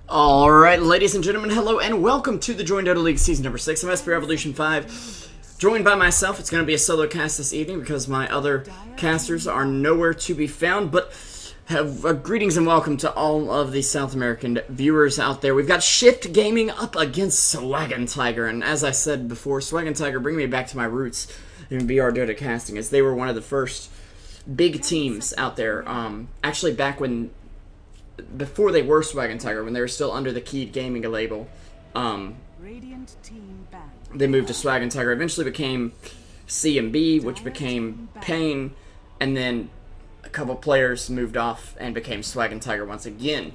Alright, ladies and gentlemen, hello and welcome to the JDL League Season number 6. I'm SP Revolution 5, joined by myself. It's going to be a solo cast this evening because my other casters are nowhere to be found, but have greetings and welcome to all of the South American viewers out there. We've got Shift Gaming up against SwagandTiger, and as I said before, SwagandTiger bring me back to my roots in ArchaeaDota casting, as they were one of the first big teams out there, actually back when before they were SwagandTiger, when they were still under the Keyed Gaming label. They moved to SwagandTiger, eventually became C&B, which became Pain, and then a couple players moved off and became SwagandTiger once again.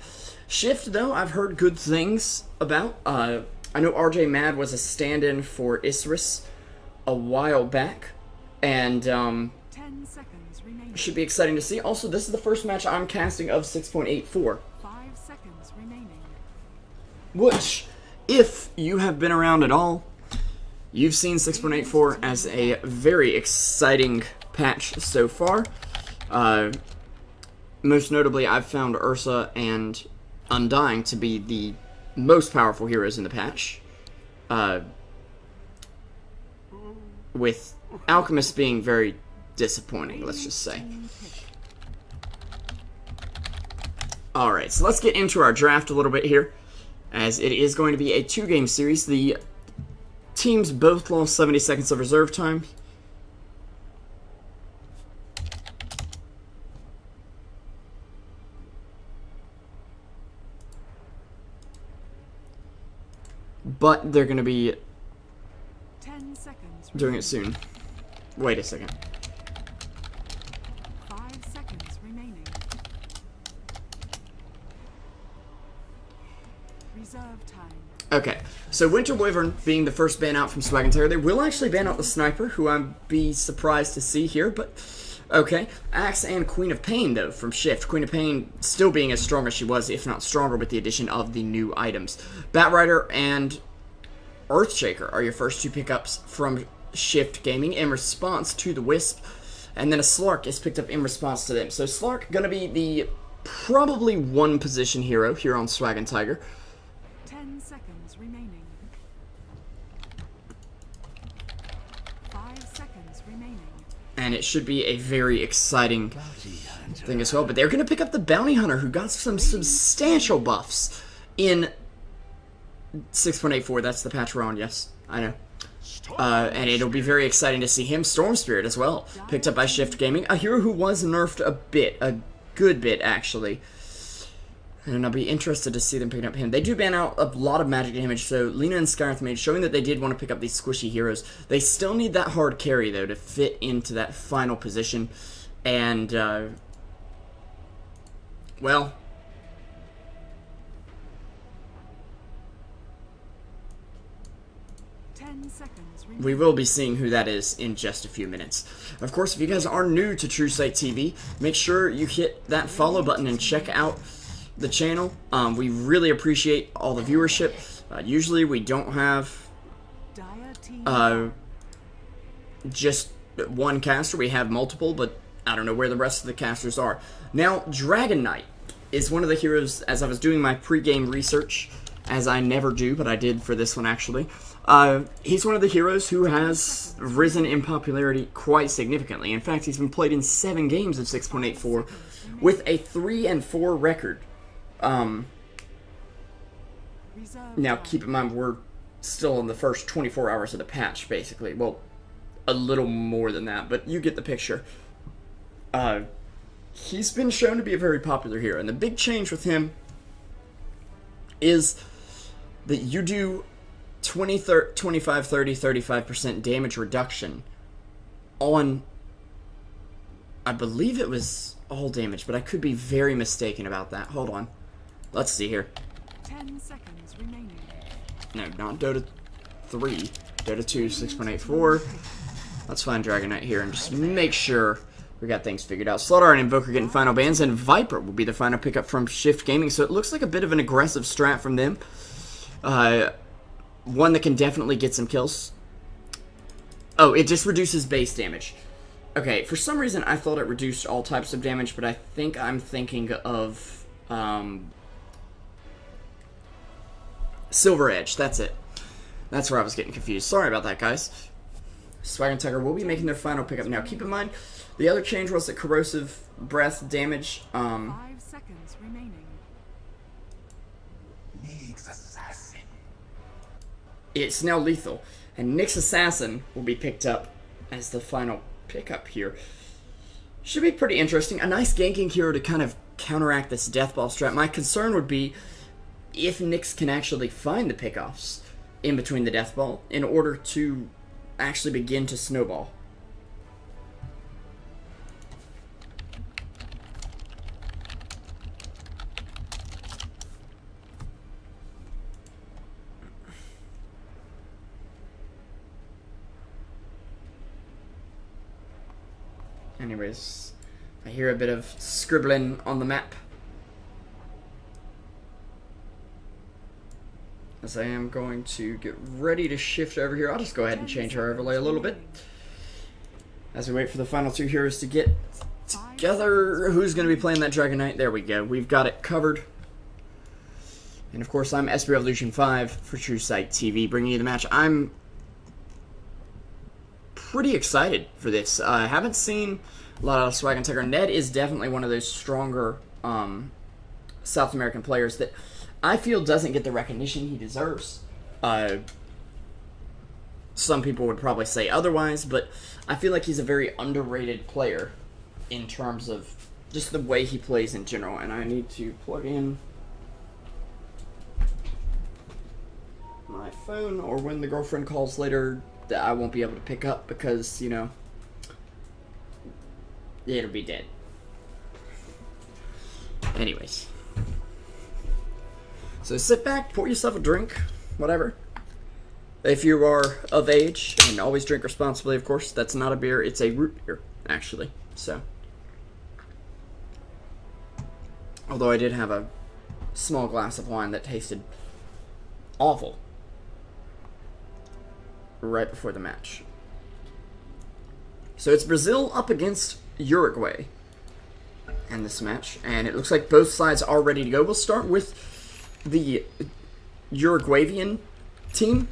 Shift, though, I've heard good things about. I know RJ Mad was a stand-in for Isris a while back, and 10 seconds remaining. Should be exciting to see. Also, this is the first match I'm casting of 6.84. 5 seconds remaining. Which, if you have been around at all, you've seen 6.84 as a very exciting patch so far. Most notably, I've found Ursa and Undying to be the most powerful heroes in the patch. With Alchemist being very disappointing, let's just say. Alright, so let's get into our draft a little bit here, as it is going to be a 2-game series. The teams both lost 70 seconds of reserve time. But they're going to be 10 seconds doing it soon. Wait a second. 5 seconds remaining. Reserve time. Okay, so Winter Wyvern being the first ban out from SwagandTiger, they will actually ban out the Sniper, who I'd be surprised to see here, but okay. Axe and Queen of Pain, though, from Shift. Queen of Pain still being as strong as she was, if not stronger, with the addition of the new items. Batrider and Earthshaker are your first two pickups from Shift Gaming in response to the Wisp, and then a Slark is picked up in response to them. So Slark gonna be the probably one position hero here on SwagandTiger. 10 seconds remaining. 5 seconds remaining. And it should be a very exciting thing as well. But they're gonna pick up the Bounty Hunter, who got some substantial buffs in 6.84. That's the patch we're on. Yes, I know. And it'll be very exciting to see him. Storm Spirit as well, picked up by Shift Gaming, a hero who was nerfed a good bit actually, and I'll be interested to see them picking up him. They do ban out a lot of magic damage, so Lina and Skyreth Mage showing that they did want to pick up these squishy heroes. They still need that hard carry though to fit into that final position, and well, we will be seeing who that is in just a few minutes. Of course, if you guys are new to Truesight TV, make sure you hit that follow button and check out the channel. We really appreciate all the viewership. Usually we don't have just one caster. We have multiple, but I don't know where the rest of the casters are. Now, Dragon Knight is one of the heroes, as I was doing my pre-game research, as I never do, but I did for this one actually. He's one of the heroes who has risen in popularity quite significantly. In fact, he's been played in 7 games of 6.84 with a 3-4 record. Now, keep in mind, we're still in the first 24 hours of the patch, basically. Well, a little more than that, but you get the picture. He's been shown to be a very popular hero, and the big change with him is that you do 25, 30, 35% damage reduction on, I believe it was all damage, but I could be very mistaken about that. Hold on. Let's see here. 10 seconds remaining. No, not Dota 3. Dota 2, 6.84. Let's find Dragon Knight here and just make sure we got things figured out. Slaughter and Invoker getting final bans, and Viper will be the final pickup from Shift Gaming, so it looks like a bit of an aggressive strat from them. One that can definitely get some kills. Oh, it just reduces base damage. Okay, for some reason I thought it reduced all types of damage, but I think I'm thinking of Silver Edge, that's it. That's where I was getting confused. Sorry about that, guys. Swag and Tiger will be making their final pickup now. Keep in mind, the other change was that corrosive breath damage. 5 seconds remaining. It's now lethal, and Nyx Assassin will be picked up as the final pickup here. Should be pretty interesting. A nice ganking hero to kind of counteract this death ball strat. My concern would be if Nyx can actually find the pickoffs in between the death ball in order to actually begin to snowball. Anyways, I hear a bit of scribbling on the map, as I am going to get ready to shift over here. I'll just go ahead and change our overlay a little bit as we wait for the final two heroes to get together. Who's going to be playing that Dragon Knight? There we go. We've got it covered. And of course, I'm SP Revolution 5 for Truesight TV, bringing you the match. I'm pretty excited for this. I haven't seen a lot of Swag and Tiger. Ned is definitely one of those stronger South American players that I feel doesn't get the recognition he deserves. Some people would probably say otherwise, but I feel like he's a very underrated player in terms of just the way he plays in general. And I need to plug in my phone, or when the girlfriend calls later, that I won't be able to pick up because, you know, it'll be dead. Anyways. So sit back, pour yourself a drink, whatever. If you are of age, and always drink responsibly, of course. That's not a beer, it's a root beer, actually. So, although I did have a small glass of wine that tasted awful right before the match. So it's Brazil up against Uruguay in this match, and it looks like both sides are ready to go. We'll start with the Uruguayan team.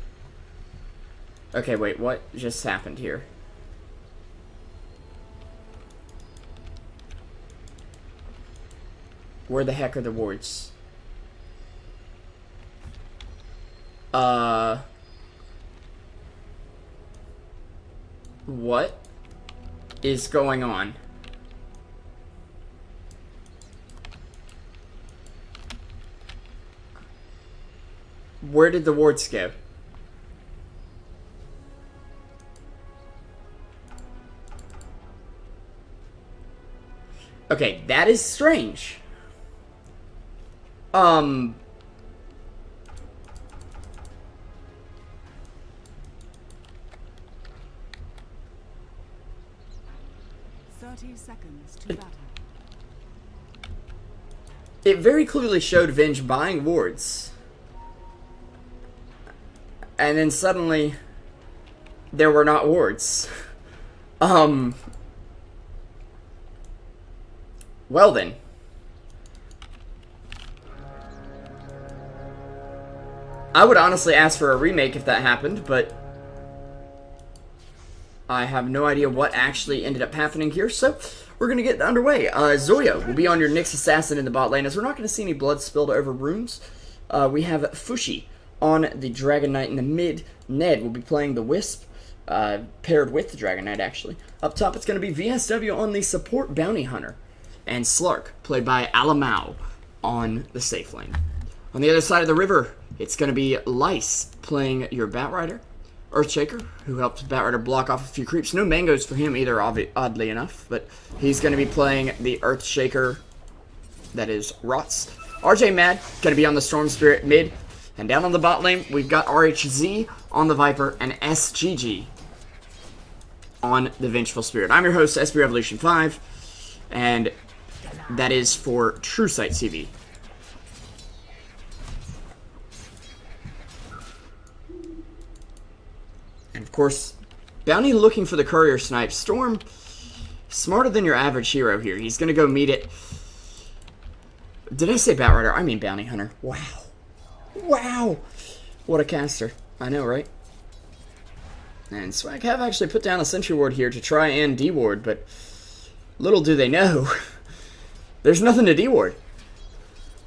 Okay, wait, what just happened here? Where the heck are the wards? What is going on? Where did the wards go? Okay, that is strange. 30 seconds to battle. It very clearly showed Venge buying wards. And then suddenly, there were not wards. Well then. I would honestly ask for a remake if that happened, but I have no idea what actually ended up happening here, so we're going to get underway. Zoya will be on your Nyx Assassin in the bot lane, as we're not going to see any blood spilled over runes. We have Fushi on the Dragon Knight in the mid. Ned will be playing the Wisp, paired with the Dragon Knight, actually. Up top, it's going to be VSW on the support Bounty Hunter, and Slark, played by Alamau, on the safe lane. On the other side of the river, it's going to be Lice playing your Batrider. Earthshaker, who helps Batrider block off a few creeps. No mangoes for him either, oddly enough, but he's going to be playing the Earthshaker, that is Rots. RJ Mad, going to be on the Storm Spirit mid. And down on the bot lane, we've got RHZ on the Viper and SGG on the Vengeful Spirit. I'm your host, SP Revolution 5, and that is for Truesight TV. And of course, Bounty looking for the Courier Snipe. Storm, smarter than your average hero here. He's going to go meet it. Did I say Batrider? I mean Bounty Hunter. Wow. Wow! What a caster. I know, right? And Swag have actually put down a sentry ward here to try and de-ward, but little do they know, there's nothing to de-ward.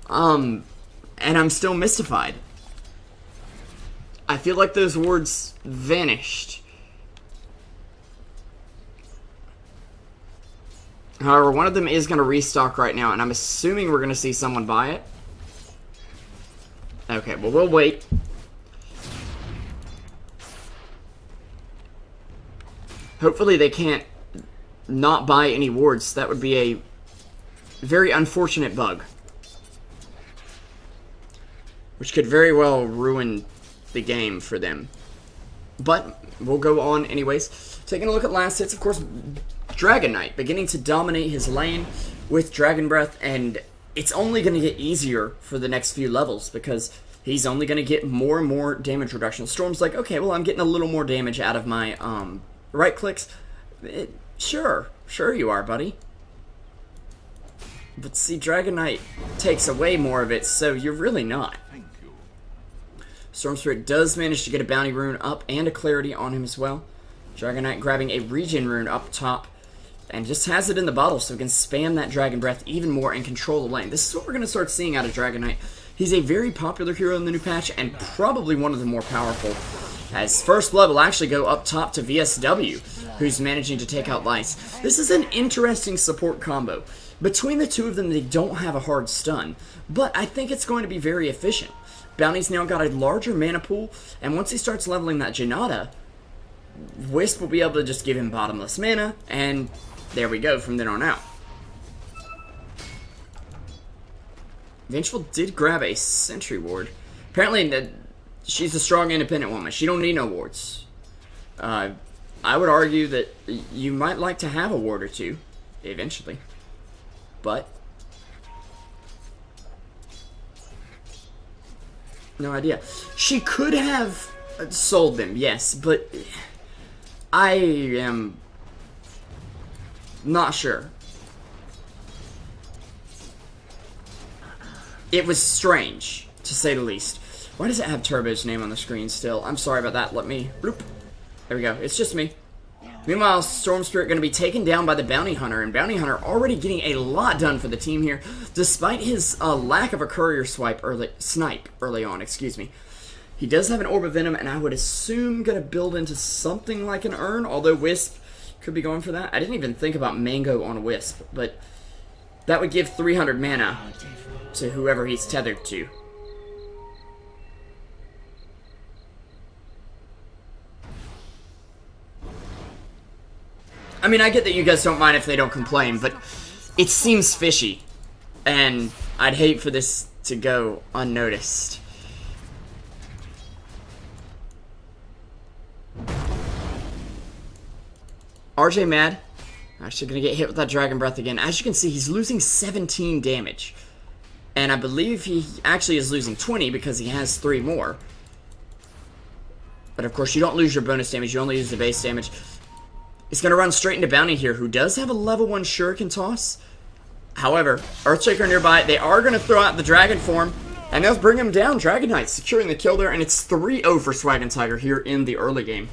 And I'm still mystified. I feel like those wards vanished. However, one of them is going to restock right now, and I'm assuming we're going to see someone buy it. Okay, well, we'll wait. Hopefully they can't not buy any wards. That would be a very unfortunate bug, which could very well ruin the game for them. But we'll go on anyways. Taking a look at last hits, of course, Dragon Knight beginning to dominate his lane with Dragon Breath, and it's only going to get easier for the next few levels because he's only going to get more and more damage reduction. Storm's like, okay, well, I'm getting a little more damage out of my right clicks. Sure you are, buddy. But see, Dragon Knight takes away more of it, so you're really not. Storm Spirit does manage to get a bounty rune up and a clarity on him as well. Dragon Knight grabbing a regen rune up top and just has it in the bottle so he can spam that Dragon Breath even more and control the lane. This is what we're going to start seeing out of Dragon Knight. He's a very popular hero in the new patch and probably one of the more powerful, as first blood will actually go up top to VSW, who's managing to take out Lice. This is an interesting support combo. Between the two of them, they don't have a hard stun, but I think it's going to be very efficient. Bounty's now got a larger mana pool, and once he starts leveling that Janata, Wisp will be able to just give him bottomless mana, and there we go from then on out. Vengeful did grab a sentry ward. Apparently, she's a strong, independent woman. She don't need no wards. I would argue that you might like to have a ward or two, eventually. But no idea. She could have sold them, yes, but I am not sure. It was strange, to say the least. Why does it have Turbo's name on the screen still? I'm sorry about that. Let me... Bloop. There we go. It's just me. Meanwhile, Storm Spirit going to be taken down by the Bounty Hunter, and Bounty Hunter already getting a lot done for the team here, despite his lack of a courier snipe early on, excuse me. He does have an Orb of Venom, and I would assume going to build into something like an Urn, although Wisp could be going for that. I didn't even think about Mango on Wisp, but that would give 300 mana to whoever he's tethered to. I mean, I get that you guys don't mind if they don't complain, but it seems fishy, and I'd hate for this to go unnoticed. RJ mad. Actually gonna get hit with that Dragon Breath again. As you can see, he's losing 17 damage. And I believe he actually is losing 20 because he has 3 more. But of course, you don't lose your bonus damage, you only use the base damage. He's going to run straight into Bounty here, who does have a level 1 Shuriken toss. However, Earthshaker nearby, they are going to throw out the Dragon form, and they'll bring him down. Dragon Knight securing the kill there, and it's 3-0 for Swag and Tiger here in the early game.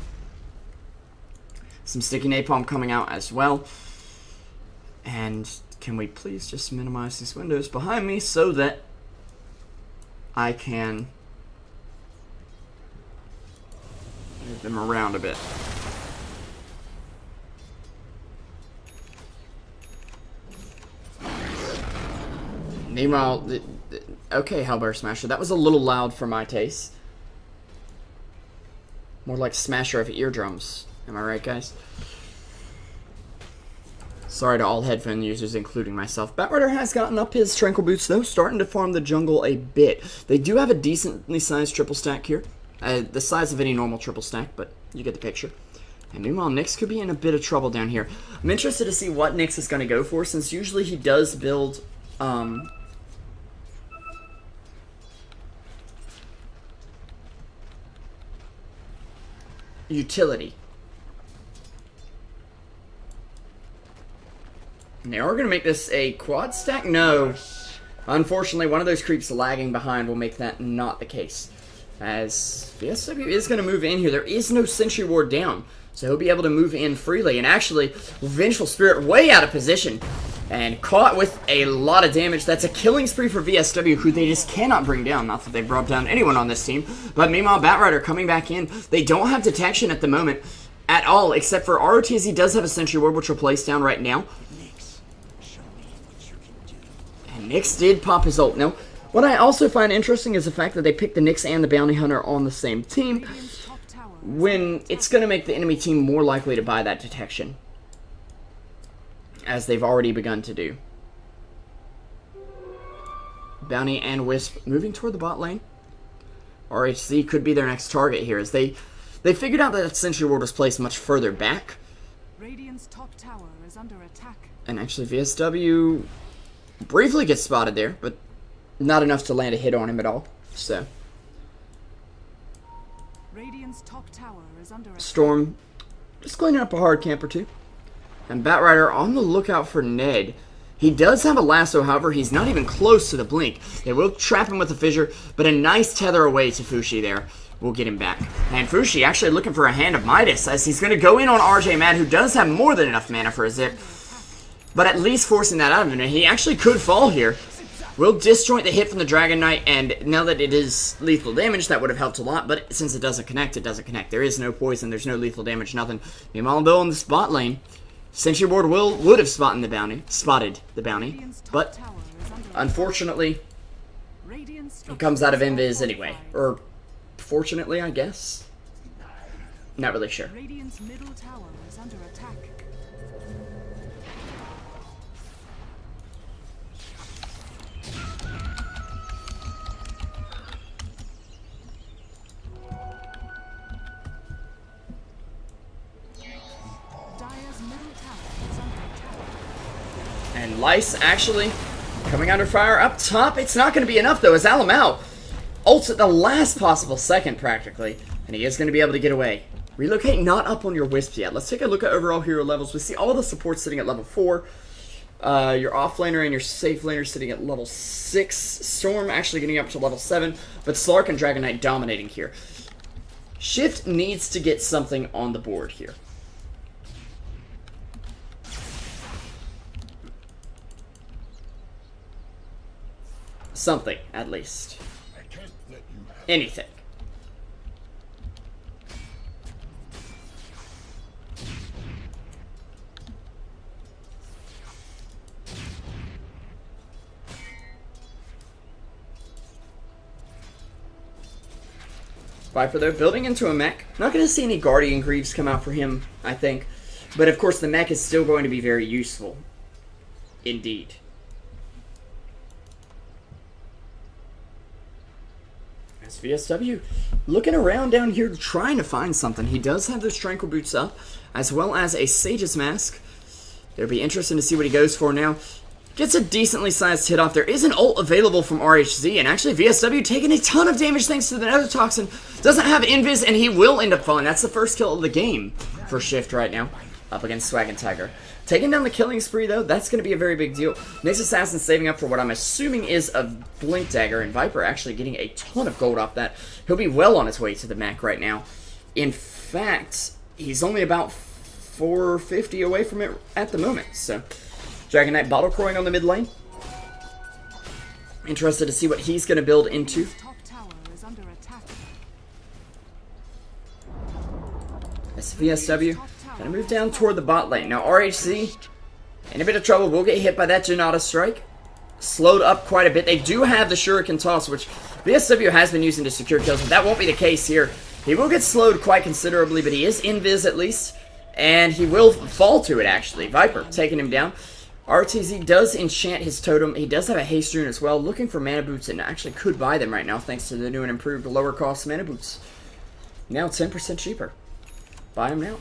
Some sticky napalm coming out as well. And can we please just minimize these windows behind me so that I can move them around a bit. Meanwhile, okay, Hellbear Smasher, that was a little loud for my taste. More like Smasher of eardrums. Am I right, guys? Sorry to all headphone users, including myself. Batrider has gotten up his Tranquil Boots, though, starting to farm the jungle a bit. They do have a decently sized triple stack here. The size of any normal triple stack, but you get the picture. And meanwhile, Nyx could be in a bit of trouble down here. I'm interested to see what Nyx is going to go for, since usually he does build... utility. And they are going to make this a quad stack? No. Unfortunately, one of those creeps lagging behind will make that not the case. As VSW is going to move in here. There is no Sentry Ward down, so he'll be able to move in freely. And actually, Vengeful Spirit way out of position and caught with a lot of damage. That's a killing spree for VSW, who they just cannot bring down. Not that they've brought down anyone on this team, but meanwhile, Batrider coming back in. They don't have detection at the moment at all, except for ROTZ does have a Sentry Ward, which will place down right now. And Nyx did pop his ult. Now, what I also find interesting is the fact that they picked the Nyx and the Bounty Hunter on the same team, when it's going to make the enemy team more likely to buy that detection, as they've already begun to do. Bounty and Wisp moving toward the bot lane. RHC could be their next target here, as they figured out that Sentry Ward was placed much further back. Radiant's top tower is under attack. And actually VSW briefly gets spotted there, but not enough to land a hit on him at all. So Radiant's top tower is under attack. Storm just cleaning up a hard camp or two. And Batrider on the lookout for Ned. He does have a lasso, however, he's not even close to the blink. They will trap him with a fissure, but a nice tether away to Fushi there will get him back. And Fushi actually looking for a hand of Midas, as he's going to go in on RJ Mad, who does have more than enough mana for a zip, but at least forcing that out of him. And he actually could fall here. Will disjoint the hit from the Dragon Knight, and now that it is lethal damage, that would have helped a lot, but since it doesn't connect, it doesn't connect. There is no poison, there's no lethal damage, nothing. Meanwhile, though, in the spot lane, Sentry Ward would have spotted the bounty, but unfortunately, it comes out of Invis anyway. Or, fortunately, I guess? Not really sure. Radiant's middle tower is under attack. And Lice actually coming under fire up top. It's not going to be enough, though, as Alamau ults at the last possible second, practically. And he is going to be able to get away. Relocate not up on your Wisp yet. Let's take a look at overall hero levels. We see all the supports sitting at level 4. Your off-laner and your safe laner sitting at level 6. Storm actually getting up to level 7. But Slark and Dragon Knight dominating here. Shift needs to get something on the board here. Something, at least. Anything. Viper, though, building into a mech. Not going to see any Guardian Greaves come out for him, I think. But, of course, the mech is still going to be very useful. Indeed. VSW looking around down here trying to find something. He does have those Tranquil Boots up, as well as a Sage's Mask. It'll be interesting to see what he goes for now. Gets a decently sized hit off. There is an ult available from RHZ, and actually VSW taking a ton of damage thanks to the Nether Toxin. Doesn't have Invis, and he will end up falling. That's the first kill of the game for Shift right now, up against Swag and Tiger. Taking down the killing spree, though, that's going to be a very big deal. Nyx Assassin saving up for what I'm assuming is a Blink Dagger, and Viper actually getting a ton of gold off that. He'll be well on his way to the mech right now. In fact, he's only about 450 away from it at the moment. So, Dragon Knight bottle crowing on the mid lane. Interested to see what he's going to build into. SVSW. Gonna move down toward the bot lane. Now RHC, in a bit of trouble, will get hit by that Janata strike. Slowed up quite a bit. They do have the Shuriken Toss, which VSW has been using to secure kills, but that won't be the case here. He will get slowed quite considerably, but he is invis at least, and he will fall to it actually. Viper taking him down. RTZ does enchant his totem. He does have a haste rune as well, looking for mana boots, and actually could buy them right now thanks to the new and improved lower cost mana boots. Now 10% cheaper. Buy them now.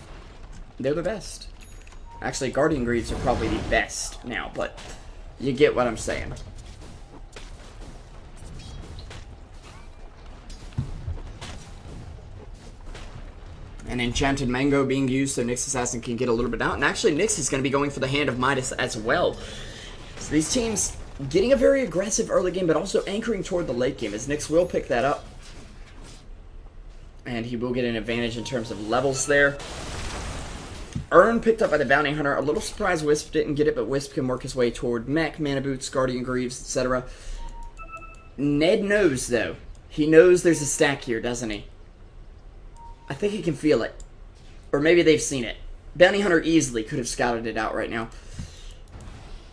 They're the best. Actually, Guardian Greaves are probably the best now, but you get what I'm saying. An Enchanted Mango being used so Nyx Assassin can get a little bit out. And actually, Nyx is going to be going for the Hand of Midas as well. So these teams getting a very aggressive early game, but also anchoring toward the late game, as Nyx will pick that up. And he will get an advantage in terms of levels there. Urn picked up by the Bounty Hunter. A little surprised Wisp didn't get it, but Wisp can work his way toward Mech, Mana Boots, Guardian Greaves, etc. Ned knows, though. He knows there's a stack here, doesn't he? I think he can feel it. Or maybe they've seen it. Bounty Hunter easily could have scouted it out right now.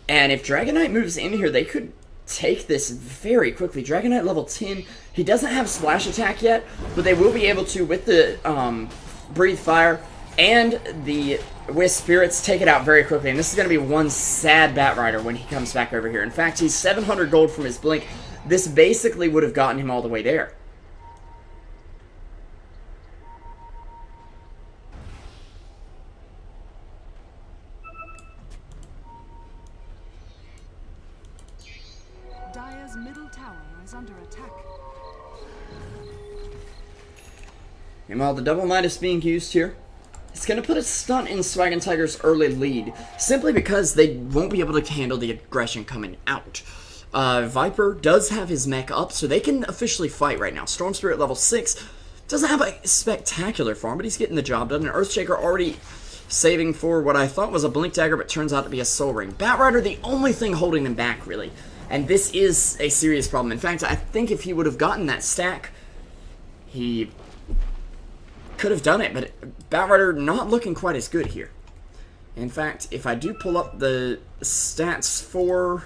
And if Dragon Knight moves in here, they could take this very quickly. Dragon Knight level 10. He doesn't have Splash Attack yet, but they will be able to, with the Breathe Fire and the Wisp Spirits, take it out very quickly. And this is going to be one sad Batrider when he comes back over here. In fact, he's 700 gold from his Blink. This basically would have gotten him all the way there. Dire's middle tower is under attack. Meanwhile, the Double Might is being used here. It's going to put a stunt in Swag and Tiger's early lead, simply because they won't be able to handle the aggression coming out. Viper does have his mech up, so they can officially fight right now. Storm Spirit level 6 doesn't have a spectacular farm, but he's getting the job done. And Earthshaker already saving for what I thought was a Blink Dagger, but turns out to be a Soul Ring. Batrider, the only thing holding them back, really. And this is a serious problem. In fact, I think if he would have gotten that stack, he could have done it, but Batrider not looking quite as good here. In fact, if I do pull up the stats for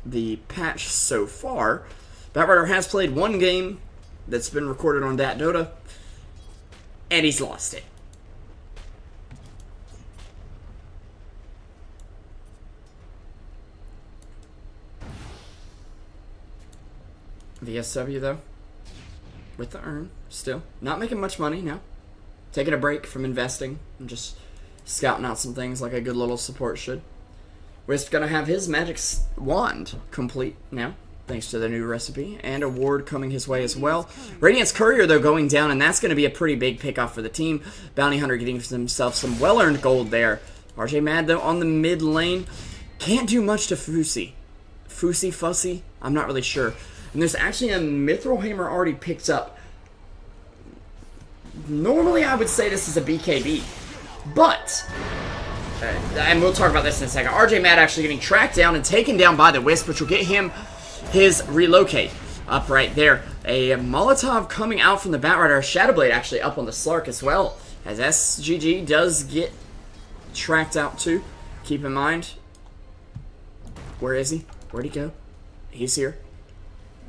the patch so far, Batrider has played one game that's been recorded on DatDota, and he's lost it. VSW, though, with the Urn, still. Not making much money now. Taking a break from investing and just scouting out some things like a good little support should. Wisp gonna have his magic wand complete now, thanks to the new recipe, and a ward coming his way as well. Radiant's Courier, though, going down, and that's gonna be a pretty big pickoff for the team. Bounty Hunter getting himself some well-earned gold there. RJ Mad, though, on the mid lane. Can't do much to Fussy. Fussy? I'm not really sure. And there's actually a Mithril Hammer already picked up. Normally, I would say this is a BKB. But, and we'll talk about this in a second, RJ Mad actually getting tracked down and taken down by the Wisp, which will get him his relocate up right there. A Molotov coming out from the Batrider. Shadowblade actually up on the Slark as well, as SGG does get tracked out too. Keep in mind, where is he? Where'd he go? He's here.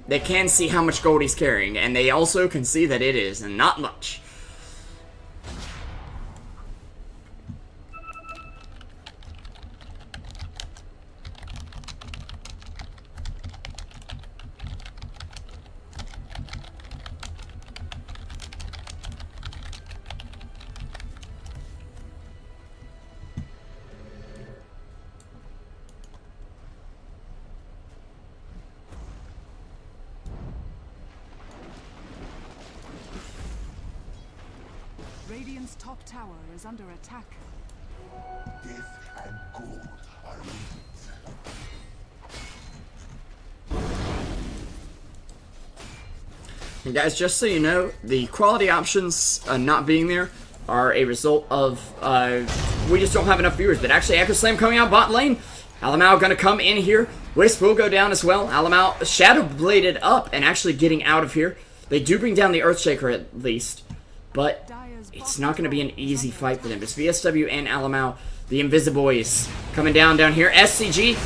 They can see how much gold he's carrying, and they also can see that it is not much. Radiant's top tower is under attack. Death and gold are And guys, just so you know, the quality options not being there are a result of we just don't have enough viewers. But actually, Echo Slam coming out bot lane. Alamau gonna come in here. Wisp will go down as well. Alamau shadow bladed up and actually getting out of here. They do bring down the Earthshaker at least, but it's not going to be an easy fight for them. It's VSW and Alamau, the Invisiboys, coming down here. SCG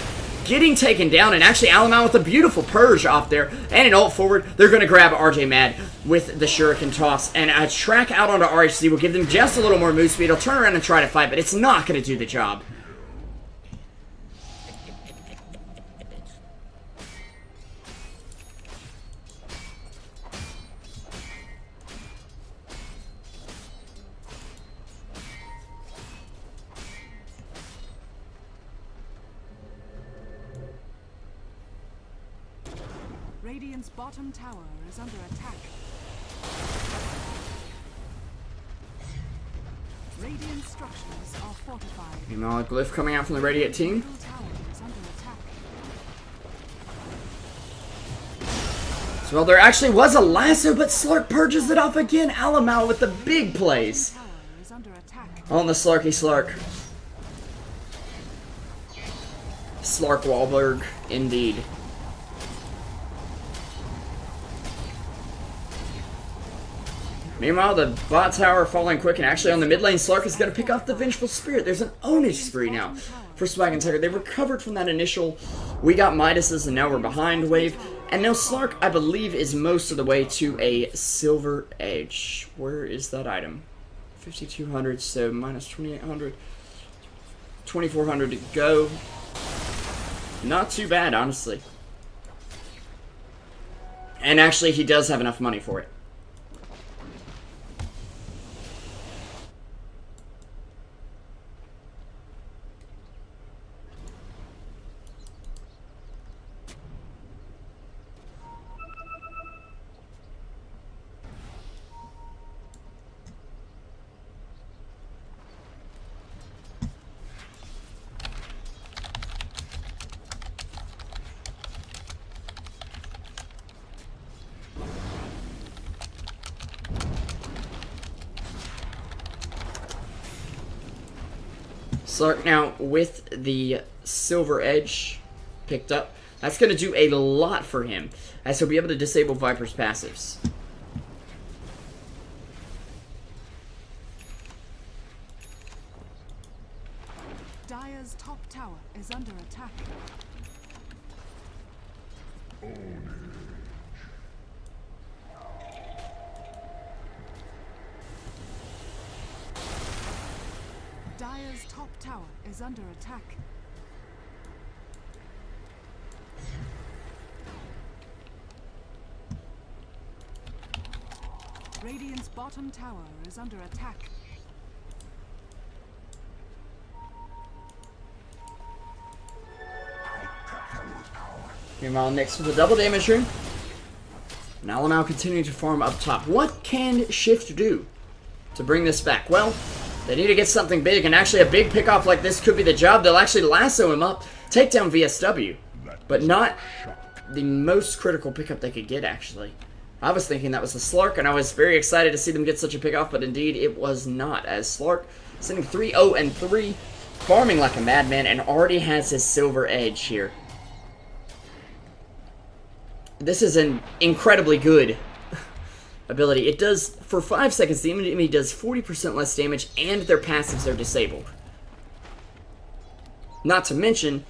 getting taken down, and actually Alamau with a beautiful purge off there, and an ult forward. They're going to grab RJ Mad with the Shuriken toss, and a track out onto RHC will give them just a little more move speed. He'll turn around and try to fight, but it's not going to do the job. Radiant's bottom tower is under attack. Radiant structures are fortified. Meanwhile, Glyph coming out from the Radiant team. Middle tower is under attack. So, well, there actually was a lasso, but Slark purges it off again. Alamau with the big plays. Tower is under attack. On the Slarky Slark. Slark Wahlberg, indeed. Meanwhile, the bot tower falling quick, and actually on the mid lane, Slark is going to pick off the Vengeful Spirit. There's an ownage spree now for Swag and Tiger. They recovered from that initial, we got Midas's and now we're behind wave. And now Slark, I believe, is most of the way to a Silver Edge. Where is that item? 5,200, so minus 2,800. 2,400 to go. Not too bad, honestly. And actually, he does have enough money for it. Slark now with the Silver Edge picked up. That's going to do a lot for him, as he'll be able to disable Viper's passives. Dire's top tower is under attack. Dire's top tower is under attack. Radiant's bottom tower is under attack. Meanwhile, next with a double damage room. Now we'll continue to farm up top. What can Shift do to bring this back? Well, they need to get something big, and actually a big pickoff like this could be the job. They'll actually lasso him up, take down VSW, but not the most critical pickup they could get, actually. I was thinking that was the Slark, and I was very excited to see them get such a pickoff, but indeed it was not, as Slark sitting 3-0-3, farming like a madman, and already has his Silver Edge here. This is an incredibly good ability. It does, for 5 seconds, the enemy does 40% less damage, and their passives are disabled. Not to mention,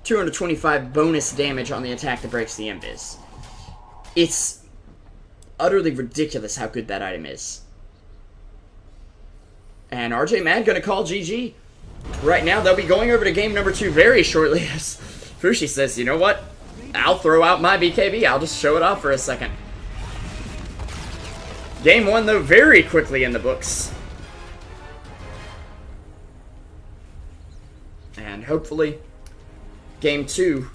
225 bonus damage on the attack that breaks the invis. It's utterly ridiculous how good that item is. And RJ Mad gonna call GG. Right now, they'll be going over to game number 2 very shortly, as Fushi says, you know what? I'll throw out my BKB. I'll just show it off for a second. Game 1, though, very quickly in the books. And hopefully, game 2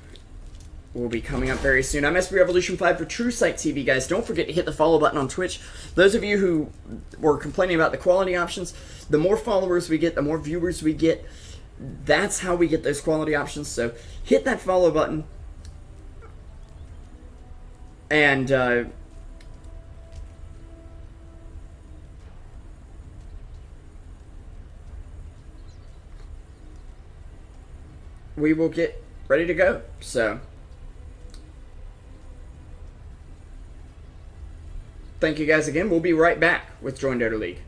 will be coming up very soon. I'm SP Revolution 5 for Truesight TV, guys. Don't forget to hit the follow button on Twitch. Those of you who were complaining about the quality options, the more followers we get, the more viewers we get. That's how we get those quality options. So hit that follow button. And we will get ready to go. So thank you guys again. We'll be right back with JDL League.